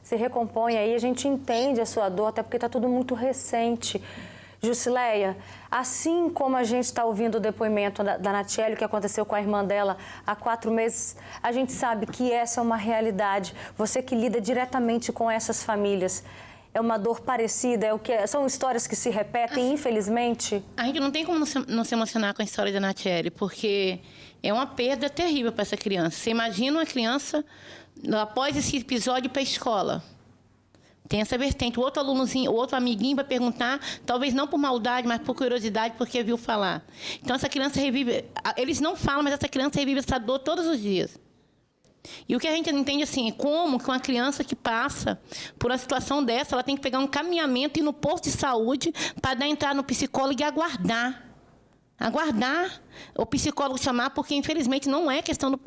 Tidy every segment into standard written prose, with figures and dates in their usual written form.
Se recompõe aí, a gente entende a sua dor, até porque está tudo muito recente. Jusileia, assim como a gente está ouvindo o depoimento da Natiele, que aconteceu com a irmã dela há 4 meses, a gente sabe que essa é uma realidade. Você que lida diretamente com essas famílias, é uma dor parecida? São histórias que se repetem, infelizmente? A gente não tem como não se emocionar com a história da Natiele, porque é uma perda terrível para essa criança. Você imagina uma criança, após esse episódio, para a escola. Tem essa vertente. O outro alunozinho, o outro amiguinho vai perguntar, talvez não por maldade, mas por curiosidade, porque viu falar. Então, essa criança revive... Eles não falam, mas essa criança revive essa dor todos os dias. E o que a gente não entende assim, é como que uma criança que passa por uma situação dessa, ela tem que pegar um caminhamento e ir no posto de saúde para entrar no psicólogo e aguardar o psicólogo chamar, porque, infelizmente, não é questão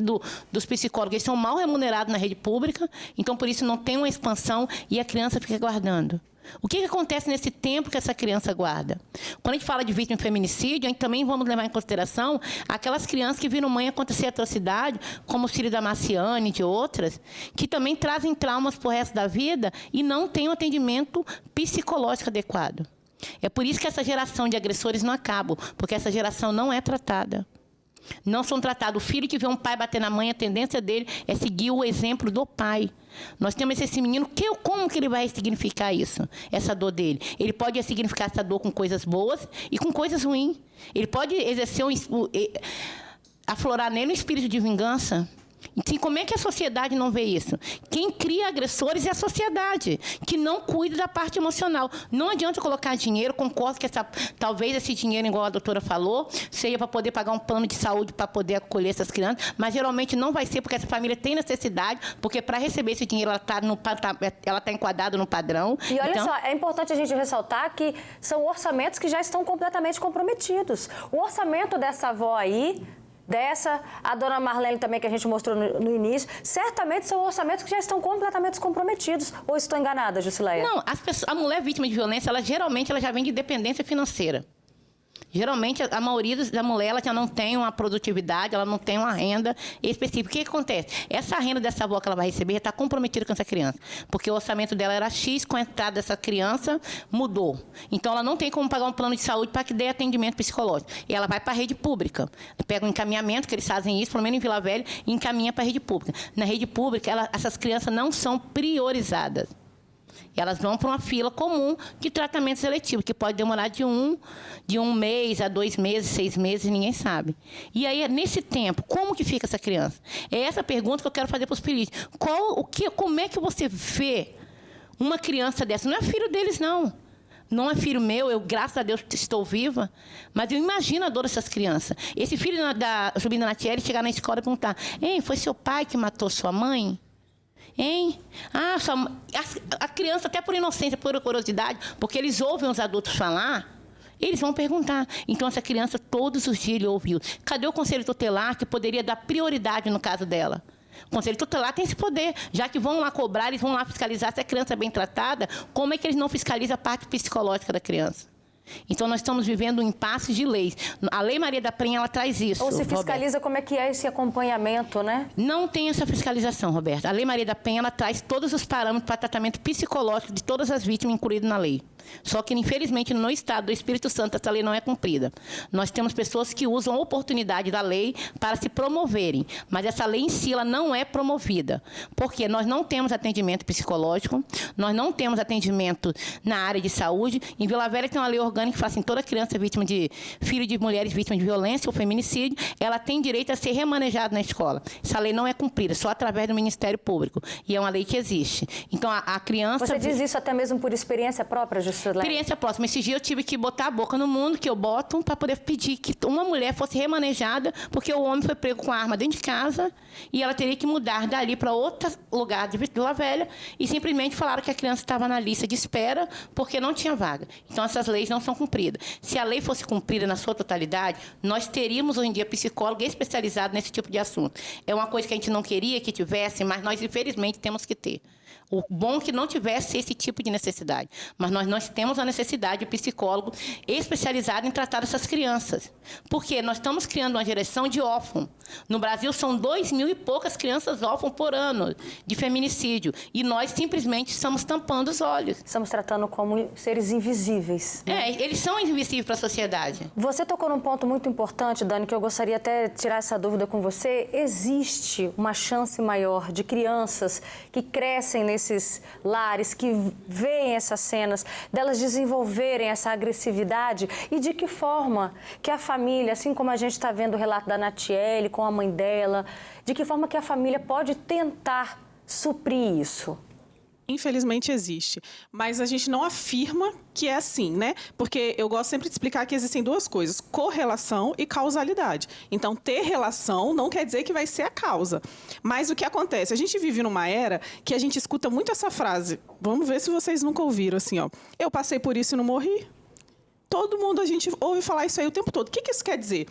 dos psicólogos. Eles são mal remunerados na rede pública, então, por isso, não tem uma expansão e a criança fica aguardando. O que acontece nesse tempo que essa criança aguarda? Quando a gente fala de vítima de feminicídio, a gente também vamos levar em consideração aquelas crianças que viram mãe acontecer atrocidade, como o filho da Marciane e de outras, que também trazem traumas para o resto da vida e não têm um atendimento psicológico adequado. É por isso que essa geração de agressores não acaba, porque essa geração não é tratada. Não são tratados. O filho que vê um pai bater na mãe, a tendência dele é seguir o exemplo do pai. Nós temos esse menino, como que ele vai significar isso, essa dor dele? Ele pode significar essa dor com coisas boas e com coisas ruins. Ele pode exercer aflorar nele um espírito de vingança. Então, como é que a sociedade não vê isso? Quem cria agressores é a sociedade, que não cuida da parte emocional. Não adianta colocar dinheiro, concordo que talvez esse dinheiro, igual a doutora falou, seja para poder pagar um plano de saúde para poder acolher essas crianças, mas geralmente não vai ser, porque essa família tem necessidade, porque para receber esse dinheiro ela está enquadrada no padrão. E olha só, é importante a gente ressaltar que são orçamentos que já estão completamente comprometidos. O orçamento dessa avó aí, a dona Marlene também, que a gente mostrou no início, certamente são orçamentos que já estão completamente comprometidos. Ou estou enganada, Jusileia? Não, a mulher vítima de violência, geralmente ela já vem de dependência financeira. Geralmente, a maioria da mulher ela já não tem uma produtividade, ela não tem uma renda específica. O que acontece? Essa renda dessa avó que ela vai receber já está comprometida com essa criança, porque o orçamento dela era X, com a entrada dessa criança, mudou. Então, ela não tem como pagar um plano de saúde para que dê atendimento psicológico. E ela vai para a rede pública. Pega um encaminhamento, que eles fazem isso, pelo menos em Vila Velha, e encaminha para a rede pública. Na rede pública, essas crianças não são priorizadas. Elas vão para uma fila comum de tratamento seletivo, que pode demorar de um mês a 2 meses, 6 meses, ninguém sabe. E aí, nesse tempo, como que fica essa criança? É essa pergunta que eu quero fazer para os políticos. Como é que você vê uma criança dessa? Não é filho deles, não. Não é filho meu, eu, graças a Deus, estou viva, mas eu imagino a dor dessas crianças. Esse filho da sobrinha Natiele chegar na escola e perguntar: "Ei, foi seu pai que matou sua mãe?" Hein? A criança, até por inocência, por curiosidade, porque eles ouvem os adultos falar, eles vão perguntar. Então, essa criança, todos os dias, ele ouviu. Cadê o conselho tutelar que poderia dar prioridade no caso dela? O conselho tutelar tem esse poder, já que vão lá cobrar, eles vão lá fiscalizar se a criança é bem tratada, como é que eles não fiscalizam a parte psicológica da criança? Então, nós estamos vivendo um impasse de leis. A Lei Maria da Penha, ela traz isso. Ou se fiscaliza, Roberto, como é que é esse acompanhamento, né? Não tem essa fiscalização, Roberto. A Lei Maria da Penha, ela traz todos os parâmetros para tratamento psicológico de todas as vítimas incluídas na lei. Só que, infelizmente, no Estado do Espírito Santo, essa lei não é cumprida. Nós temos pessoas que usam a oportunidade da lei para se promoverem, mas essa lei em si ela não é promovida. Porque nós não temos atendimento psicológico, nós não temos atendimento na área de saúde. Em Vila Velha tem uma lei orgânica que fala assim: toda criança vítima filho de mulheres vítimas de violência ou feminicídio, ela tem direito a ser remanejada na escola. Essa lei não é cumprida, só através do Ministério Público. E é uma lei que existe. Então, a criança... Você diz isso até mesmo por experiência própria, Jusileia? Experiência próxima. Esse dia eu tive que botar a boca no mundo, que eu boto, para poder pedir que uma mulher fosse remanejada, porque o homem foi pego com a arma dentro de casa e ela teria que mudar dali para outro lugar de Vila Velha e simplesmente falaram que a criança estava na lista de espera porque não tinha vaga. Então, essas leis não são cumpridas. Se a lei fosse cumprida na sua totalidade, nós teríamos hoje em dia psicólogo especializado nesse tipo de assunto. É uma coisa que a gente não queria que tivesse, mas nós, infelizmente, temos que ter. O bom é que não tivesse esse tipo de necessidade. Mas nós temos a necessidade de psicólogo especializado em tratar essas crianças. Porque nós estamos criando uma geração de órfãos. No Brasil, são 2.000 e poucas crianças órfãs por ano de feminicídio. E nós simplesmente estamos tampando os olhos. Estamos tratando como seres invisíveis. Eles são invisíveis para a sociedade. Você tocou num ponto muito importante, Dani, que eu gostaria até de tirar essa dúvida com você. Existe uma chance maior de crianças que crescem nesses lares, que veem essas cenas, delas desenvolverem essa agressividade? E de que forma que a família, assim como a gente está vendo o relato da Natiele com a mãe dela, de que forma que a família pode tentar suprir isso? Infelizmente existe, mas a gente não afirma que é assim, né? Porque eu gosto sempre de explicar que existem duas coisas, correlação e causalidade. Então, ter relação não quer dizer que vai ser a causa. Mas o que acontece? A gente vive numa era que a gente escuta muito essa frase. Vamos ver se vocês nunca ouviram assim, ó. Eu passei por isso e não morri. Todo mundo, a gente ouve falar isso aí o tempo todo. O que isso quer dizer?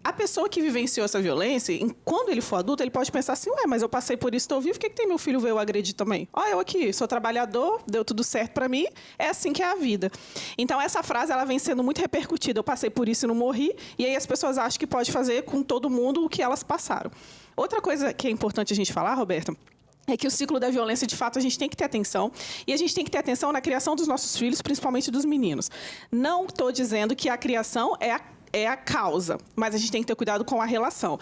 A pessoa que vivenciou essa violência, quando ele for adulto, ele pode pensar assim, mas eu passei por isso, estou vivo, por que tem meu filho veio agredir também? Eu aqui, sou trabalhador, deu tudo certo para mim, é assim que é a vida. Então, essa frase, ela vem sendo muito repercutida, eu passei por isso e não morri, e aí as pessoas acham que pode fazer com todo mundo o que elas passaram. Outra coisa que é importante a gente falar, Roberta, é que o ciclo da violência, de fato, a gente tem que ter atenção. E a gente tem que ter atenção na criação dos nossos filhos, principalmente dos meninos. Não estou dizendo que a criação é a causa, mas a gente tem que ter cuidado com a relação.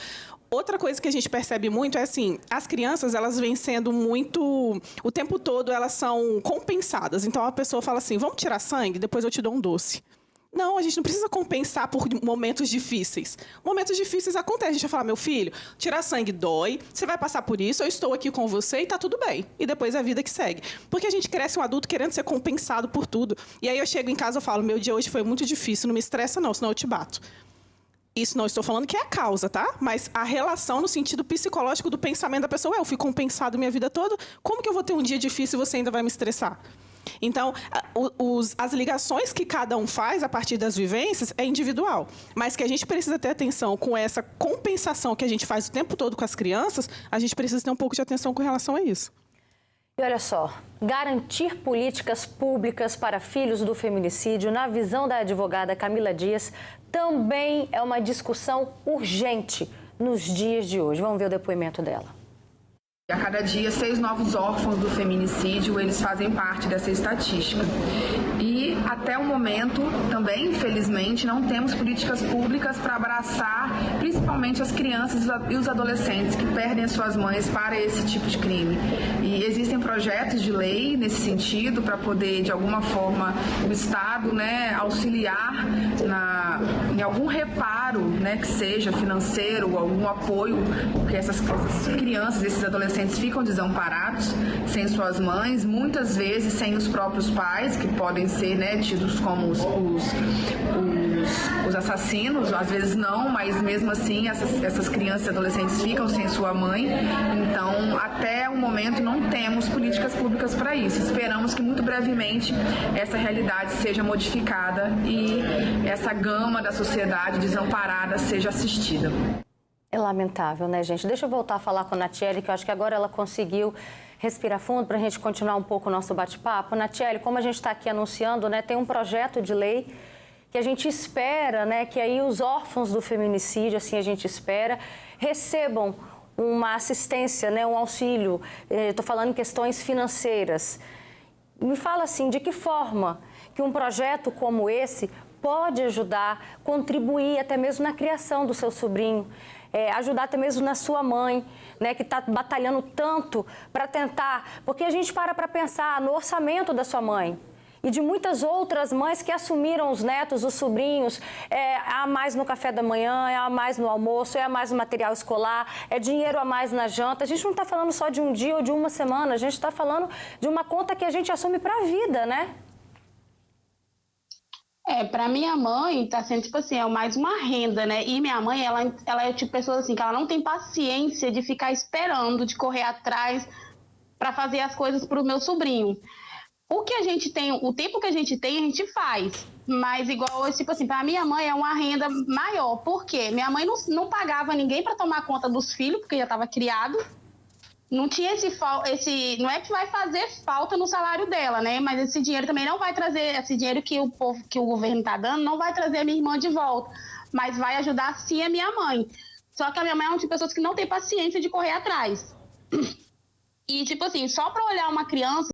Outra coisa que a gente percebe muito é assim, as crianças, elas vêm sendo muito... O tempo todo, elas são compensadas. Então, a pessoa fala assim, vamos tirar sangue? Depois eu te dou um doce. Não, a gente não precisa compensar por momentos difíceis. Momentos difíceis acontecem. A gente vai falar, meu filho, tirar sangue dói, você vai passar por isso, eu estou aqui com você e está tudo bem. E depois é a vida que segue. Porque a gente cresce um adulto querendo ser compensado por tudo. E aí eu chego em casa e falo, meu dia hoje foi muito difícil, não me estressa não, senão eu te bato. Isso não estou falando que é a causa, tá? Mas a relação no sentido psicológico do pensamento da pessoa, eu fui compensado minha vida toda, como que eu vou ter um dia difícil e você ainda vai me estressar? Então, as ligações que cada um faz a partir das vivências é individual. Mas que a gente precisa ter atenção com essa compensação que a gente faz o tempo todo com as crianças, a gente precisa ter um pouco de atenção com relação a isso. E olha só, garantir políticas públicas para filhos do feminicídio, na visão da advogada Camila Dias, também é uma discussão urgente nos dias de hoje. Vamos ver o depoimento dela. A cada dia, 6 novos órfãos do feminicídio, eles fazem parte dessa estatística. E, até o momento, também, infelizmente, não temos políticas públicas para abraçar, principalmente as crianças e os adolescentes que perdem as suas mães para esse tipo de crime. E existem projetos de lei nesse sentido para poder, de alguma forma, o Estado, auxiliar em algum reparo, que seja financeiro, algum apoio, porque essas crianças, esses adolescentes ficam desamparados, sem suas mães, muitas vezes sem os próprios pais, que podem ser tidos como os assassinos, às vezes não, mas mesmo assim essas crianças e adolescentes ficam sem sua mãe. Então, até o momento não temos políticas públicas para isso. Esperamos que muito brevemente essa realidade seja modificada e essa gama da sociedade desamparada seja assistida. É lamentável, né, gente? Deixa eu voltar a falar com a Natiele, que eu acho que agora ela conseguiu respirar fundo para a gente continuar um pouco o nosso bate-papo. Natiele, como a gente está aqui anunciando, tem um projeto de lei que a gente espera, que aí os órfãos do feminicídio, assim a gente espera, recebam uma assistência, um auxílio. Estou falando em questões financeiras. Me fala assim, de que forma que um projeto como esse pode ajudar, contribuir até mesmo na criação do seu sobrinho, ajudar até mesmo na sua mãe, que está batalhando tanto para tentar... Porque a gente para pensar no orçamento da sua mãe e de muitas outras mães que assumiram os netos, os sobrinhos, a mais no café da manhã, a mais no almoço, a mais no material escolar, dinheiro a mais na janta. A gente não está falando só de um dia ou de uma semana, a gente está falando de uma conta que a gente assume para a vida, né? Para minha mãe, tá sendo, é mais uma renda, né? E minha mãe, ela é o tipo de pessoa, assim, que ela não tem paciência de ficar esperando, de correr atrás para fazer as coisas pro meu sobrinho. O que a gente tem, o tempo que a gente tem, a gente faz. Mas igual, para minha mãe é uma renda maior. Por quê? Minha mãe não pagava ninguém para tomar conta dos filhos, porque já estava criado. não tinha não é que vai fazer falta no salário dela, né? Mas esse dinheiro também não vai trazer, esse dinheiro que o governo está dando, não vai trazer a minha irmã de volta, mas vai ajudar sim a minha mãe. Só que a minha mãe é uma de pessoas que não tem paciência de correr atrás. E, tipo assim, só para olhar uma criança